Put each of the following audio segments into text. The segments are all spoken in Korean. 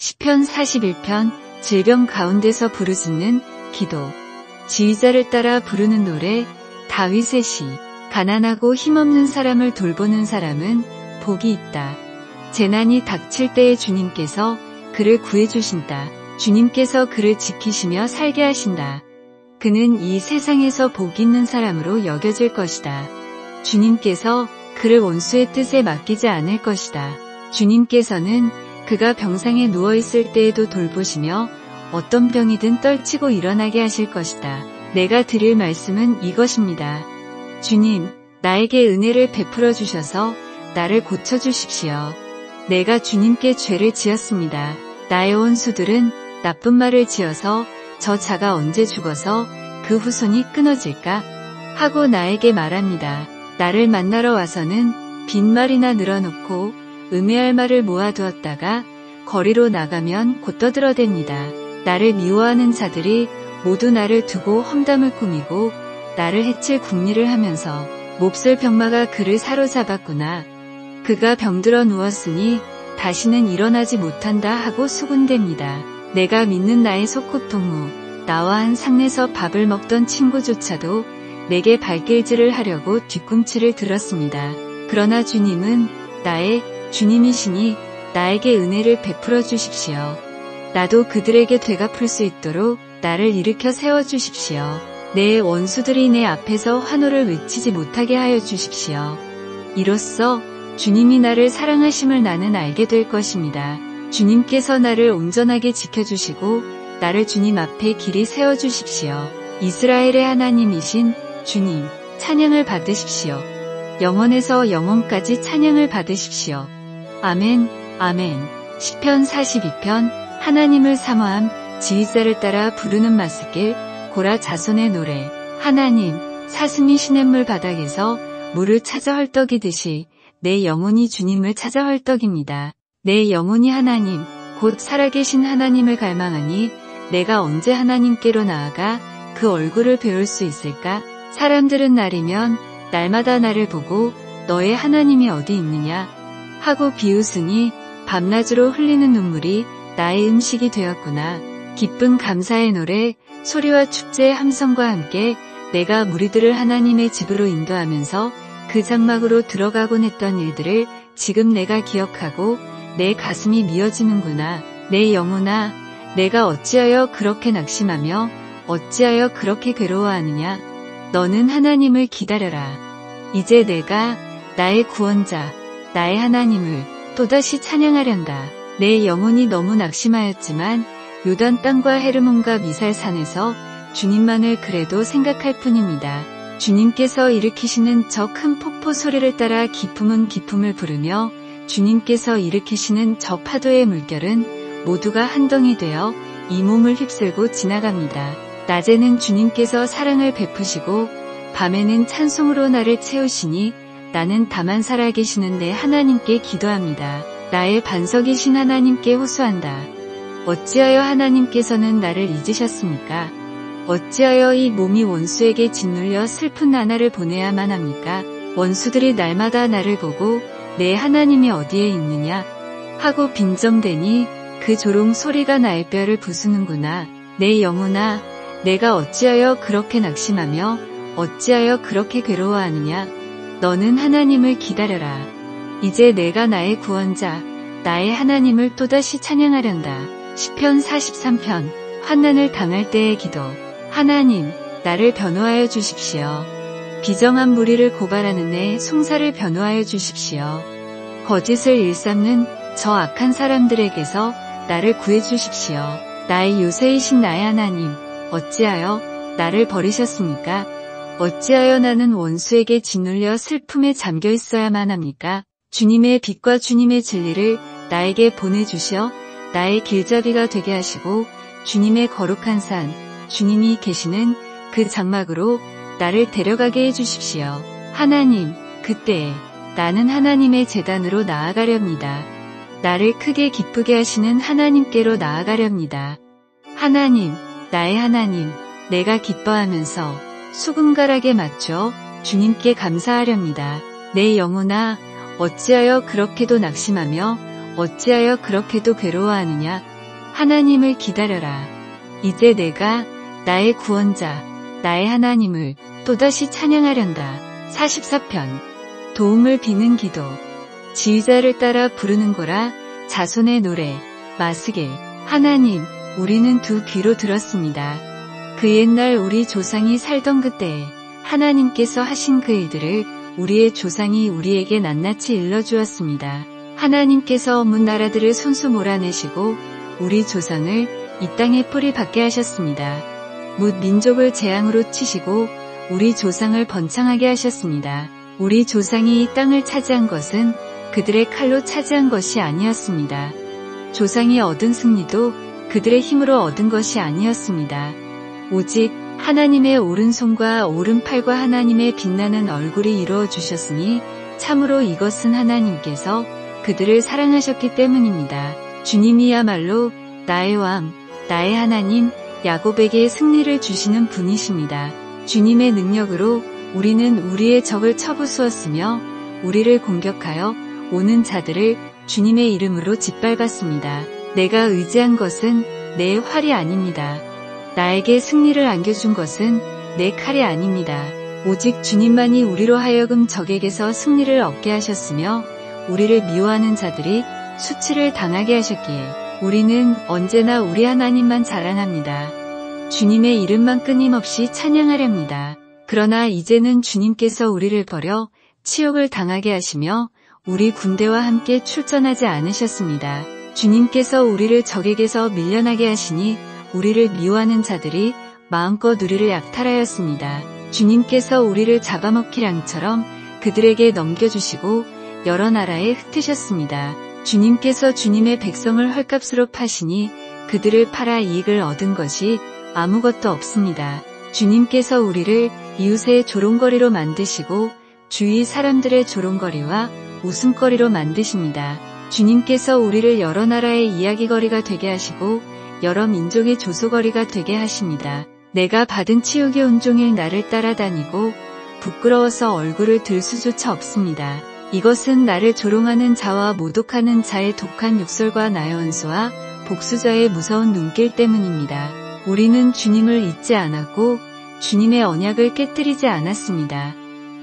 시편 41편 질병 가운데서 부르짖는 기도. 지휘자를 따라 부르는 노래. 다윗의 시. 가난하고 힘없는 사람을 돌보는 사람은 복이 있다. 재난이 닥칠 때에 주님께서 그를 구해주신다. 주님께서 그를 지키시며 살게 하신다. 그는 이 세상에서 복 있는 사람으로 여겨질 것이다. 주님께서 그를 원수의 뜻에 맡기지 않을 것이다. 주님께서는 그가 병상에 누워있을 때에도 돌보시며 어떤 병이든 떨치고 일어나게 하실 것이다. 내가 드릴 말씀은 이것입니다. 주님, 나에게 은혜를 베풀어 주셔서 나를 고쳐주십시오. 내가 주님께 죄를 지었습니다. 나의 원수들은 나쁜 말을 지어서 저 자가 언제 죽어서 그 후손이 끊어질까? 하고 나에게 말합니다. 나를 만나러 와서는 빈말이나 늘어놓고 음해할 말을 모아두었다가 거리로 나가면 곧 떠들어댑니다. 나를 미워하는 자들이 모두 나를 두고 험담을 꾸미고 나를 해칠 궁리를 하면서 몹쓸 병마가 그를 사로잡았구나. 그가 병들어 누웠으니 다시는 일어나지 못한다 하고 수군댑니다. 내가 믿는 나의 속국동무, 나와 한 상내서 밥을 먹던 친구조차도 내게 발길질을 하려고 뒤꿈치를 들었습니다. 그러나 주님은 나의 주님이시니 나에게 은혜를 베풀어 주십시오. 나도 그들에게 되갚을 수 있도록 나를 일으켜 세워주십시오. 내 원수들이 내 앞에서 환호를 외치지 못하게 하여 주십시오. 이로써 주님이 나를 사랑하심을 나는 알게 될 것입니다. 주님께서 나를 온전하게 지켜주시고 나를 주님 앞에 길이 세워주십시오. 이스라엘의 하나님이신 주님, 찬양을 받으십시오. 영원에서 영원까지 찬양을 받으십시오. 아멘, 아멘. 시편 42편. 하나님을 사모함. 지휘자를 따라 부르는 마스길. 고라 자손의 노래. 하나님, 사슴이 시냇물 바닥에서 물을 찾아 헐떡이듯이 내 영혼이 주님을 찾아 헐떡입니다. 내 영혼이 하나님, 곧 살아계신 하나님을 갈망하니 내가 언제 하나님께로 나아가 그 얼굴을 배울 수 있을까? 사람들은 날이면 날마다 나를 보고 너의 하나님이 어디 있느냐 하고 비웃으니 밤낮으로 흘리는 눈물이 나의 음식이 되었구나. 기쁜 감사의 노래, 소리와 축제의 함성과 함께 내가 무리들을 하나님의 집으로 인도하면서 그 장막으로 들어가곤 했던 일들을 지금 내가 기억하고 내 가슴이 미어지는구나. 내 영혼아, 내가 어찌하여 그렇게 낙심하며 어찌하여 그렇게 괴로워하느냐. 너는 하나님을 기다려라. 이제 내가 나의 구원자, 나의 하나님을 또다시 찬양하련다. 내 영혼이 너무 낙심하였지만 요단 땅과 헤르몬과 미살산에서 주님만을 그래도 생각할 뿐입니다. 주님께서 일으키시는 저 큰 폭포 소리를 따라 기품은 기품을 부르며 주님께서 일으키시는 저 파도의 물결은 모두가 한덩이 되어 이 몸을 휩쓸고 지나갑니다. 낮에는 주님께서 사랑을 베푸시고 밤에는 찬송으로 나를 채우시니 나는 다만 살아계시는 내 하나님께 기도합니다. 나의 반석이신 하나님께 호소한다. 어찌하여 하나님께서는 나를 잊으셨습니까? 어찌하여 이 몸이 원수에게 짓눌려 슬픈 나날을 보내야만 합니까? 원수들이 날마다 나를 보고 내 하나님이 어디에 있느냐 하고 빈정대니 그 조롱 소리가 나의 뼈를 부수는구나. 내 영혼아, 내가 어찌하여 그렇게 낙심하며 어찌하여 그렇게 괴로워하느냐. 너는 하나님을 기다려라. 이제 내가 나의 구원자, 나의 하나님을 또다시 찬양하련다. 시편 43편. 환난을 당할 때의 기도. 하나님, 나를 변호하여 주십시오. 비정한 무리를 고발하는 내 송사를 변호하여 주십시오. 거짓을 일삼는 저 악한 사람들에게서 나를 구해 주십시오. 나의 요새이신 나의 하나님, 어찌하여 나를 버리셨습니까? 어찌하여 나는 원수에게 짓눌려 슬픔에 잠겨 있어야만 합니까? 주님의 빛과 주님의 진리를 나에게 보내주시어 나의 길잡이가 되게 하시고 주님의 거룩한 산, 주님이 계시는 그 장막으로 나를 데려가게 해주십시오. 하나님, 그때에 나는 하나님의 제단으로 나아가렵니다. 나를 크게 기쁘게 하시는 하나님께로 나아가렵니다. 하나님, 나의 하나님, 내가 기뻐하면서 수금가락에 맞춰 주님께 감사하렵니다. 내 영혼아, 어찌하여 그렇게도 낙심하며 어찌하여 그렇게도 괴로워하느냐? 하나님을 기다려라. 이제 내가 나의 구원자, 나의 하나님을 또다시 찬양하련다. 44편. 도움을 비는 기도. 지휘자를 따라 부르는 거라. 자손의 노래. 마스길. 하나님, 우리는 두 귀로 들었습니다. 그 옛날 우리 조상이 살던 그때에 하나님께서 하신 그 일들을 우리의 조상이 우리에게 낱낱이 일러주었습니다. 하나님께서 문 나라들을 손수 몰아내시고 우리 조상을 이 땅에 뿌리 박게 하셨습니다. 뭇 민족을 재앙으로 치시고 우리 조상을 번창하게 하셨습니다. 우리 조상이 이 땅을 차지한 것은 그들의 칼로 차지한 것이 아니었습니다. 조상이 얻은 승리도 그들의 힘으로 얻은 것이 아니었습니다. 오직 하나님의 오른손과 오른팔과 하나님의 빛나는 얼굴이 이루어 주셨으니 참으로 이것은 하나님께서 그들을 사랑하셨기 때문입니다. 주님이야말로 나의 왕, 나의 하나님, 야곱에게 승리를 주시는 분이십니다. 주님의 능력으로 우리는 우리의 적을 쳐부수었으며 우리를 공격하여 오는 자들을 주님의 이름으로 짓밟았습니다. 내가 의지한 것은 내 활이 아닙니다. 나에게 승리를 안겨준 것은 내 칼이 아닙니다. 오직 주님만이 우리로 하여금 적에게서 승리를 얻게 하셨으며 우리를 미워하는 자들이 수치를 당하게 하셨기에 우리는 언제나 우리 하나님만 자랑합니다. 주님의 이름만 끊임없이 찬양하렵니다. 그러나 이제는 주님께서 우리를 버려 치욕을 당하게 하시며 우리 군대와 함께 출전하지 않으셨습니다. 주님께서 우리를 적에게서 밀려나게 하시니 우리를 미워하는 자들이 마음껏 우리를 약탈하였습니다. 주님께서 우리를 잡아먹힐 양처럼 그들에게 넘겨주시고 여러 나라에 흩으셨습니다. 주님께서 주님의 백성을 헐값으로 파시니 그들을 팔아 이익을 얻은 것이 아무것도 없습니다. 주님께서 우리를 이웃의 조롱거리로 만드시고 주위 사람들의 조롱거리와 웃음거리로 만드십니다. 주님께서 우리를 여러 나라의 이야기거리가 되게 하시고 여러 민족의 조소거리가 되게 하십니다. 내가 받은 치욕이 온종일 나를 따라다니고 부끄러워서 얼굴을 들 수조차 없습니다. 이것은 나를 조롱하는 자와 모독하는 자의 독한 욕설과 나의 원수와 복수자의 무서운 눈길 때문입니다. 우리는 주님을 잊지 않았고 주님의 언약을 깨뜨리지 않았습니다.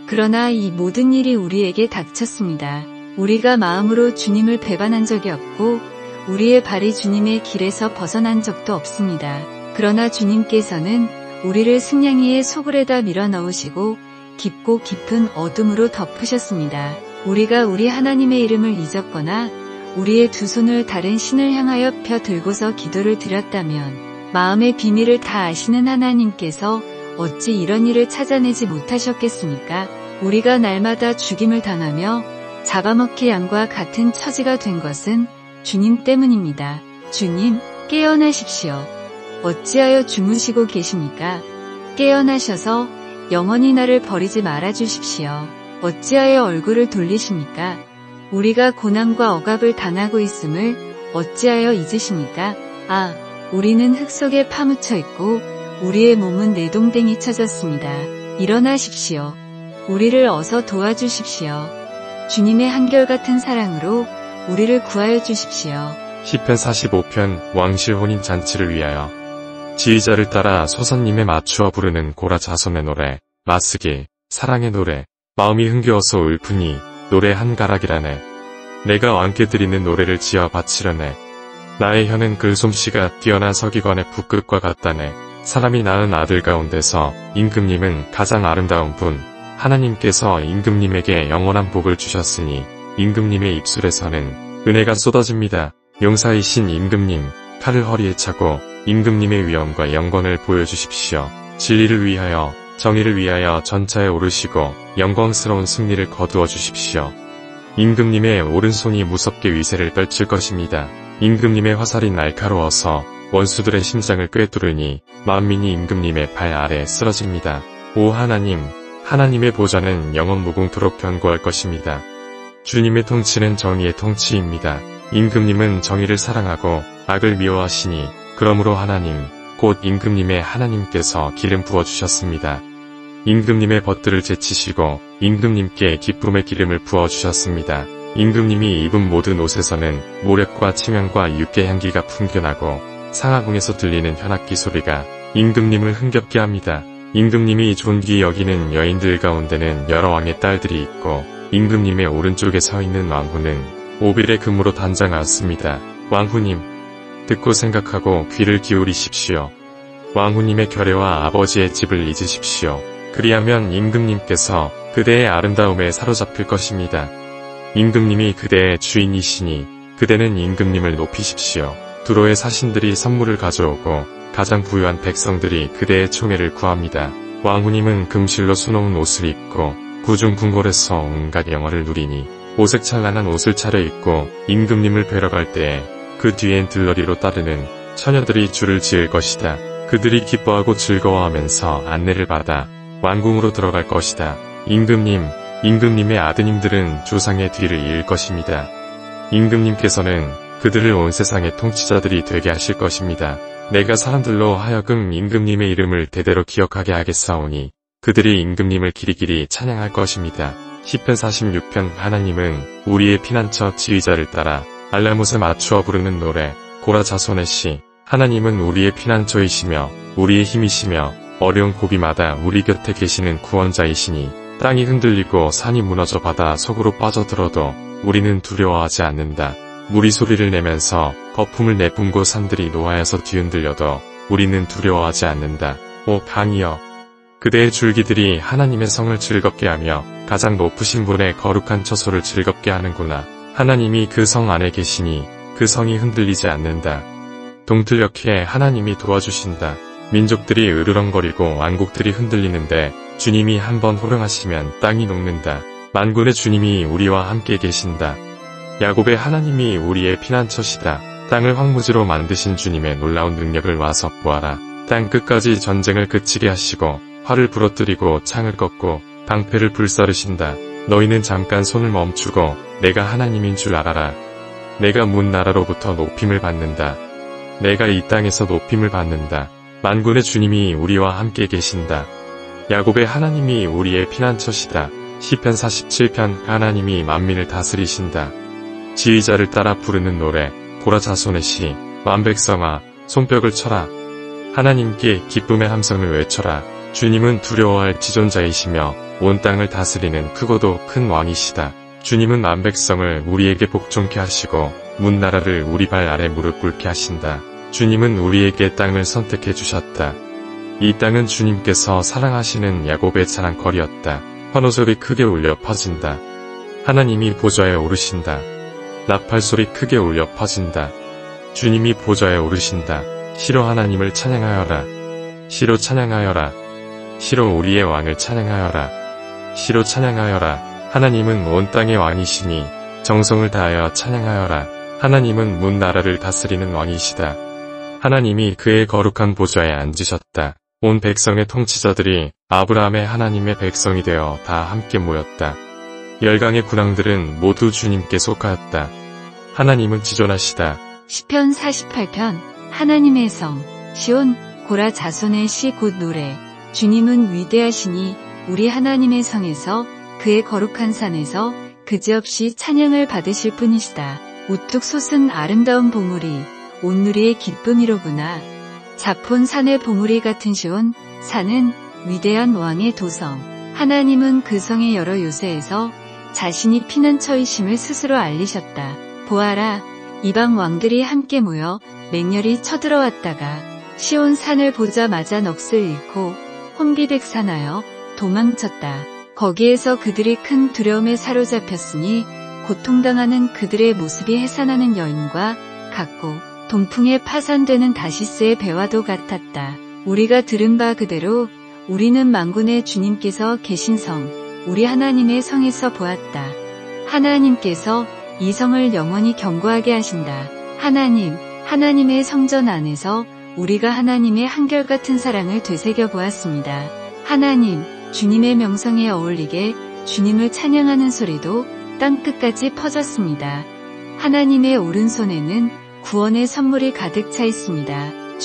그러나 이 모든 일이 우리에게 닥쳤습니다. 우리가 마음으로 주님을 배반한 적이 없고 우리의 발이 주님의 길에서 벗어난 적도 없습니다. 그러나 주님께서는 우리를 승냥이의 소굴에다 밀어넣으시고 깊고 깊은 어둠으로 덮으셨습니다. 우리가 우리 하나님의 이름을 잊었거나 우리의 두 손을 다른 신을 향하여 펴 들고서 기도를 드렸다면 마음의 비밀을 다 아시는 하나님께서 어찌 이런 일을 찾아내지 못하셨겠습니까? 우리가 날마다 죽임을 당하며 잡아먹힐 양과 같은 처지가 된 것은 주님 때문입니다. 주님, 깨어나십시오. 어찌하여 주무시고 계십니까? 깨어나셔서 영원히 나를 버리지 말아 주십시오. 어찌하여 얼굴을 돌리십니까? 우리가 고난과 억압을 당하고 있음을 어찌하여 잊으십니까? 아, 우리는 흙 속에 파묻혀 있고 우리의 몸은 내동댕이 쳐졌습니다. 일어나십시오. 우리를 어서 도와주십시오. 주님의 한결같은 사랑으로 우리를 구하여 주십시오. 시편 45편 왕실 혼인 잔치를 위하여. 지휘자를 따라 소선님에 맞추어 부르는 고라 자손의 노래. 마스길, 사랑의 노래. 마음이 흥겨워서 울프니 노래 한 가락이라네. 내가 왕께 드리는 노래를 지어 바치려네. 나의 혀는 글솜씨가 뛰어난 서기관의 붓끝과 같다네. 사람이 낳은 아들 가운데서 임금님은 가장 아름다운 분. 하나님께서 임금님에게 영원한 복을 주셨으니 임금님의 입술에서는 은혜가 쏟아집니다. 용사이신 임금님, 칼을 허리에 차고 임금님의 위엄과 영광을 보여주십시오. 진리를 위하여, 정의를 위하여 전차에 오르시고 영광스러운 승리를 거두어 주십시오. 임금님의 오른손이 무섭게 위세를 떨칠 것입니다. 임금님의 화살이 날카로워서 원수들의 심장을 꿰뚫으니 만민이 임금님의 발 아래 쓰러집니다. 오 하나님, 하나님의 보좌는 영원 무궁토록 견고할 것입니다. 주님의 통치는 정의의 통치입니다. 임금님은 정의를 사랑하고 악을 미워하시니 그러므로 하나님, 곧 임금님의 하나님께서 기름 부어주셨습니다. 임금님의 벗들을 제치시고 임금님께 기쁨의 기름을 부어주셨습니다. 임금님이 입은 모든 옷에서는 모략과 치명과 육개 향기가 풍겨나고 상하궁에서 들리는 현악기 소리가 임금님을 흥겹게 합니다. 임금님이 존귀 여기는 여인들 가운데는 여러 왕의 딸들이 있고 임금님의 오른쪽에 서 있는 왕후는 오빌의 금으로 단장하였습니다. 왕후님, 듣고 생각하고 귀를 기울이십시오. 왕후님의 결례와 아버지의 집을 잊으십시오. 그리하면 임금님께서 그대의 아름다움에 사로잡힐 것입니다. 임금님이 그대의 주인이시니 그대는 임금님을 높이십시오. 두로의 사신들이 선물을 가져오고 가장 부유한 백성들이 그대의 총애를 구합니다. 왕후님은 금실로 수놓은 옷을 입고 구중궁궐에서 온갖 영화를 누리니 오색 찬란한 옷을 차려입고 임금님을 뵈러 갈 때에 그 뒤엔 들러리로 따르는 처녀들이 줄을 지을 것이다. 그들이 기뻐하고 즐거워하면서 안내를 받아 왕궁으로 들어갈 것이다. 임금님의 아드님들은 조상의 뒤를 이을 것입니다. 임금님께서는 그들을 온 세상의 통치자들이 되게 하실 것입니다. 내가 사람들로 하여금 임금님의 이름을 대대로 기억하게 하겠사오니 그들이 임금님을 길이길이 찬양할 것입니다. 시편 46편. 하나님은 우리의 피난처 지휘자를 따라 알라못에 맞추어 부르는 노래. 고라 자손의 시. 하나님은 우리의 피난처이시며 우리의 힘이시며 어려운 고비마다 우리 곁에 계시는 구원자이시니 땅이 흔들리고 산이 무너져 바다 속으로 빠져들어도 우리는 두려워하지 않는다. 물이 소리를 내면서 거품을 내뿜고 산들이 노하여서 뒤흔들려도 우리는 두려워하지 않는다. 오 강이여, 그대의 줄기들이 하나님의 성을 즐겁게 하며 가장 높으신 분의 거룩한 처소를 즐겁게 하는구나. 하나님이 그 성 안에 계시니 그 성이 흔들리지 않는다. 동틀녘에 하나님이 도와주신다. 민족들이 으르렁거리고 왕국들이 흔들리는데 주님이 한번 호령하시면 땅이 녹는다. 만군의 주님이 우리와 함께 계신다. 야곱의 하나님이 우리의 피난처시다. 땅을 황무지로 만드신 주님의 놀라운 능력을 와서 보아라. 땅 끝까지 전쟁을 그치게 하시고 활을 부러뜨리고 창을 꺾고 방패를 불사르신다. 너희는 잠깐 손을 멈추고 내가 하나님인 줄 알아라. 내가 문 나라로부터 높임을 받는다. 내가 이 땅에서 높임을 받는다. 만군의 주님이 우리와 함께 계신다. 야곱의 하나님이 우리의 피난처시다. 시편 47편. 하나님이 만민을 다스리신다. 지휘자를 따라 부르는 노래. 고라 자손의 시. 만백성아, 손뼉을 쳐라. 하나님께 기쁨의 함성을 외쳐라. 주님은 두려워할 지존자이시며 온 땅을 다스리는 크고도 큰 왕이시다. 주님은 만백성을 우리에게 복종케 하시고 문 나라를 우리 발 아래 무릎 꿇게 하신다. 주님은 우리에게 땅을 선택해 주셨다. 이 땅은 주님께서 사랑하시는 야곱의 자랑거리였다. 환호소리 크게 울려 퍼진다. 하나님이 보좌에 오르신다. 나팔소리 크게 울려 퍼진다. 주님이 보좌에 오르신다. 시로 하나님을 찬양하여라. 시로 찬양하여라. 시로 우리의 왕을 찬양하여라. 시로 찬양하여라. 하나님은 온 땅의 왕이시니 정성을 다하여 찬양하여라. 하나님은 문 나라를 다스리는 왕이시다. 하나님이 그의 거룩한 보좌에 앉으셨다. 온 백성의 통치자들이 아브라함의 하나님의 백성이 되어 다 함께 모였다. 열강의 군왕들은 모두 주님께 속하였다. 하나님은 지존하시다. 시편 48편. 하나님의 성. 시온. 고라 자손의 시 곧 노래. 주님은 위대하시니 우리 하나님의 성에서 그의 거룩한 산에서 그지없이 찬양을 받으실 분이시다. 우뚝 솟은 아름다운 보물이 온누리의 기쁨이로구나. 자폰 산의 보물이 같은 시온. 산은 위대한 왕의 도성. 하나님은 그 성의 여러 요새에서 자신이 피난처이심을 스스로 알리셨다. 보아라, 이방 왕들이 함께 모여 맹렬히 쳐들어왔다가 시온 산을 보자마자 넋을 잃고 혼비백산하여 도망쳤다. 거기에서 그들이 큰 두려움에 사로잡혔으니 고통당하는 그들의 모습이 해산하는 여인과 같고 동풍에 파산되는 다시스의 배와도 같았다. 우리가 들은 바 그대로 우리는 만군의 주님께서 계신 성, 우리 하나님의 성에서 보았다. 하나님께서 이 성을 영원히 견고하게 하신다. 하나님의 성전 안에서 우리가 하나님의 한결같은 사랑을 되새겨 보았습니다. 하나님, 주님의 명성에 어울리게 주님을 찬양하는 소리도 땅끝까지 퍼졌습니다. 하나님의 오른손에는 구원의 선물이 가득 차 있습니다.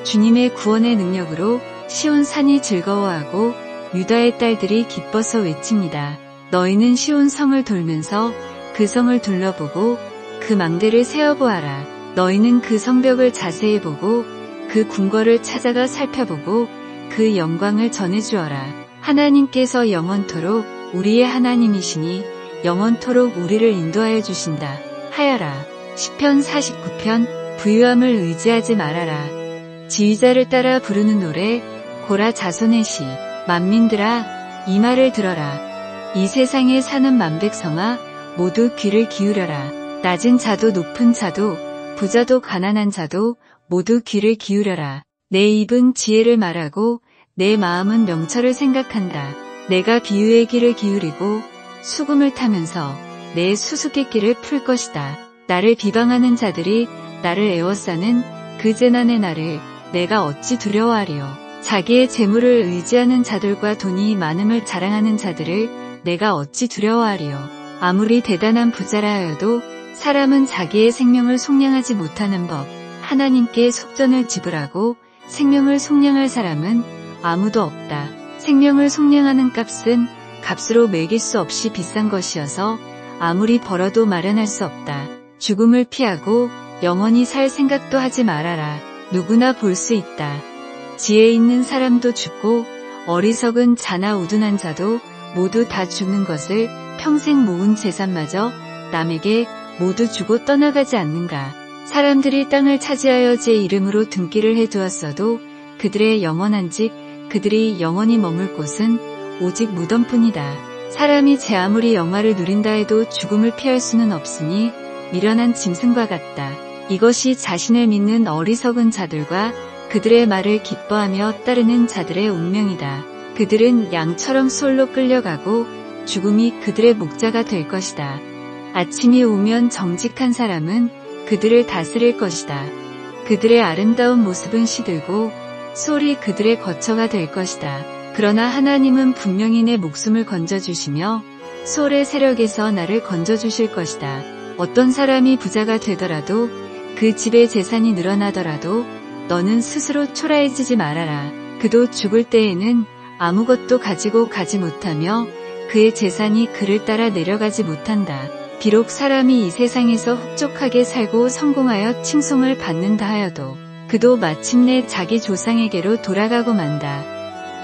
주님의 구원의 능력으로 시온 산이 즐거워하고 유다의 딸들이 기뻐서 외칩니다. 너희는 시온 성을 돌면서 그 성을 둘러보고 그 망대를 세어보아라. 너희는 그 성벽을 자세히 보고 그 궁궐을 찾아가 살펴보고 그 영광을 전해주어라. 하나님께서 영원토록 우리의 하나님이시니 영원토록 우리를 인도하여 주신다 하여라. 시편 49편. 부유함을 의지하지 말아라. 지휘자를 따라 부르는 노래. 고라 자손의 시. 만민들아, 이 말을 들어라. 이 세상에 사는 만백성아, 모두 귀를 기울여라. 낮은 자도 높은 자도 부자도 가난한 자도 모두 귀를 기울여라. 내 입은 지혜를 말하고 내 마음은 명철을 생각한다. 내가 비유의 귀를 기울이고 수금을 타면서 내 수수께끼를 풀 것이다. 나를 비방하는 자들이 나를 에워싸는 그 재난의 날을 내가 어찌 두려워하리요. 자기의 재물을 의지하는 자들과 돈이 많음을 자랑하는 자들을 내가 어찌 두려워하리요. 아무리 대단한 부자라 하여도 사람은 자기의 생명을 속량하지 못하는 법. 하나님께 속전을 지불하고 생명을 속량할 사람은 아무도 없다. 생명을 속량하는 값은 값으로 매길 수 없이 비싼 것이어서 아무리 벌어도 마련할 수 없다. 죽음을 피하고 영원히 살 생각도 하지 말아라. 누구나 볼 수 있다. 지혜 있는 사람도 죽고 어리석은 자나 우둔한 자도 모두 다 죽는 것을 평생 모은 재산마저 남에게 모두 주고 떠나가지 않는가. 사람들이 땅을 차지하여 제 이름으로 등기를 해두었어도 그들의 영원한 집, 그들이 영원히 머물 곳은 오직 무덤뿐이다. 사람이 제 아무리 영화를 누린다 해도 죽음을 피할 수는 없으니 미련한 짐승과 같다. 이것이 자신을 믿는 어리석은 자들과 그들의 말을 기뻐하며 따르는 자들의 운명이다. 그들은 양처럼 솔로 끌려가고 죽음이 그들의 목자가 될 것이다. 아침이 오면 정직한 사람은 그들을 다스릴 것이다. 그들의 아름다운 모습은 시들고 솔이 그들의 거처가 될 것이다. 그러나 하나님은 분명히 내 목숨을 건져주시며 솔의 세력에서 나를 건져주실 것이다. 어떤 사람이 부자가 되더라도 그 집의 재산이 늘어나더라도 너는 스스로 초라해지지 말아라. 그도 죽을 때에는 아무것도 가지고 가지 못하며 그의 재산이 그를 따라 내려가지 못한다. 비록 사람이 이 세상에서 흡족하게 살고 성공하여 칭송을 받는다 하여도 그도 마침내 자기 조상에게로 돌아가고 만다.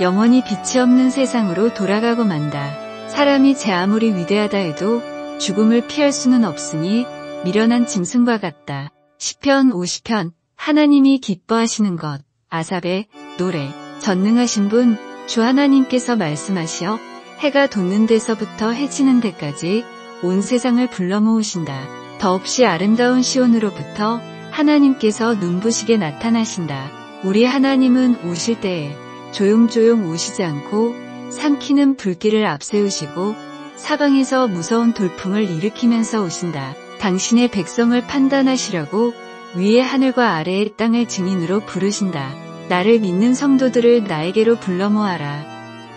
영원히 빛이 없는 세상으로 돌아가고 만다. 사람이 제 아무리 위대하다 해도 죽음을 피할 수는 없으니 미련한 짐승과 같다. 시편 50편. 하나님이 기뻐하시는 것. 아삽의 노래. 전능하신 분, 주 하나님께서 말씀하시어 해가 돋는 데서부터 해지는 데까지 온 세상을 불러 모으신다. 더없이 아름다운 시온으로부터 하나님께서 눈부시게 나타나신다. 우리 하나님은 오실 때에 조용조용 오시지 않고 삼키는 불길을 앞세우시고 사방에서 무서운 돌풍을 일으키면서 오신다. 당신의 백성을 판단하시려고 위의 하늘과 아래의 땅을 증인으로 부르신다. 나를 믿는 성도들을 나에게로 불러 모아라.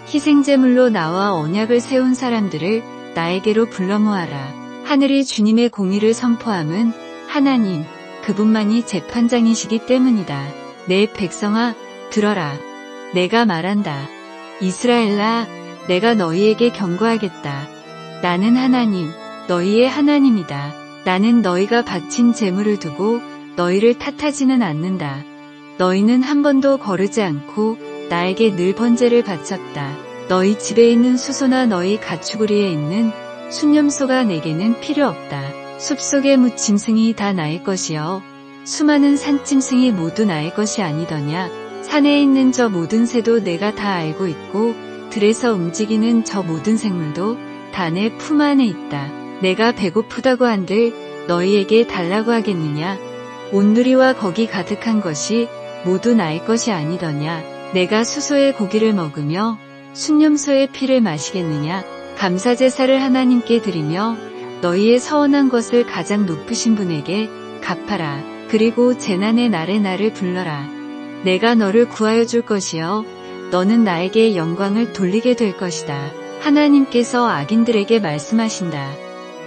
희생제물로 나와 언약을 세운 사람들을 나에게로 불러 모아라. 하늘이 주님의 공의를 선포함은 하나님, 그분만이 재판장이시기 때문이다. 내 백성아, 들어라. 내가 말한다. 이스라엘아, 내가 너희에게 경고하겠다. 나는 하나님, 너희의 하나님이다. 나는 너희가 바친 제물을 두고 너희를 탓하지는 않는다. 너희는 한 번도 거르지 않고 나에게 늘 번제를 바쳤다. 너희 집에 있는 수소나 너희 가축우리에 있는 순념소가 내게는 필요 없다. 숲속의 무짐승이 다 나의 것이여 수많은 산짐승이 모두 나의 것이 아니더냐. 산에 있는 저 모든 새도 내가 다 알고 있고 들에서 움직이는 저 모든 생물도 다 내 품 안에 있다. 내가 배고프다고 한들 너희에게 달라고 하겠느냐. 온누리와 거기 가득한 것이 모두 나의 것이 아니더냐. 내가 수소의 고기를 먹으며 순념소의 피를 마시겠느냐. 감사제사를 하나님께 드리며 너희의 서원한 것을 가장 높으신 분에게 갚아라. 그리고 재난의 날에 나를 불러라. 내가 너를 구하여 줄 것이여 너는 나에게 영광을 돌리게 될 것이다. 하나님께서 악인들에게 말씀하신다.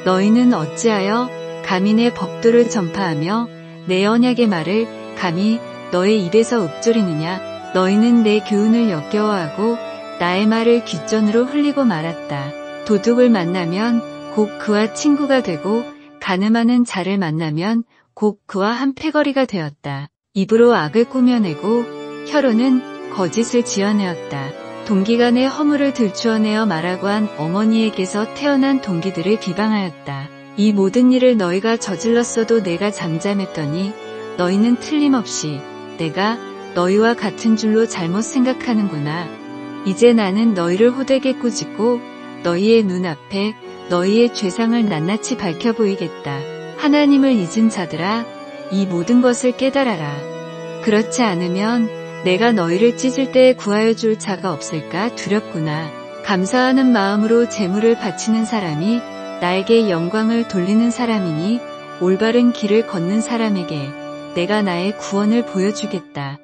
너희는 어찌하여 감히 내 법도를 전파하며 내 언약의 말을 감히 너의 입에서 읊조리느냐. 너희는 내 교훈을 역겨워하고 나의 말을 귓전으로 흘리고 말았다. 도둑을 만나면 곧 그와 친구가 되고 간음하는 자를 만나면 곧 그와 한패거리가 되었다. 입으로 악을 꾸며내고 혀로는 거짓을 지어내었다. 동기간의 허물을 들추어내어 말하고 한 어머니에게서 태어난 동기들을 비방하였다. 이 모든 일을 너희가 저질렀어도 내가 잠잠했더니 너희는 틀림없이 내가 너희와 같은 줄로 잘못 생각하는구나. 이제 나는 너희를 호되게 꾸짖고 너희의 눈앞에 너희의 죄상을 낱낱이 밝혀 보이겠다. 하나님을 잊은 자들아, 이 모든 것을 깨달아라. 그렇지 않으면 내가 너희를 찢을 때에 구하여 줄 자가 없을까 두렵구나. 감사하는 마음으로 제물을 바치는 사람이 나에게 영광을 돌리는 사람이니 올바른 길을 걷는 사람에게 내가 나의 구원을 보여주겠다.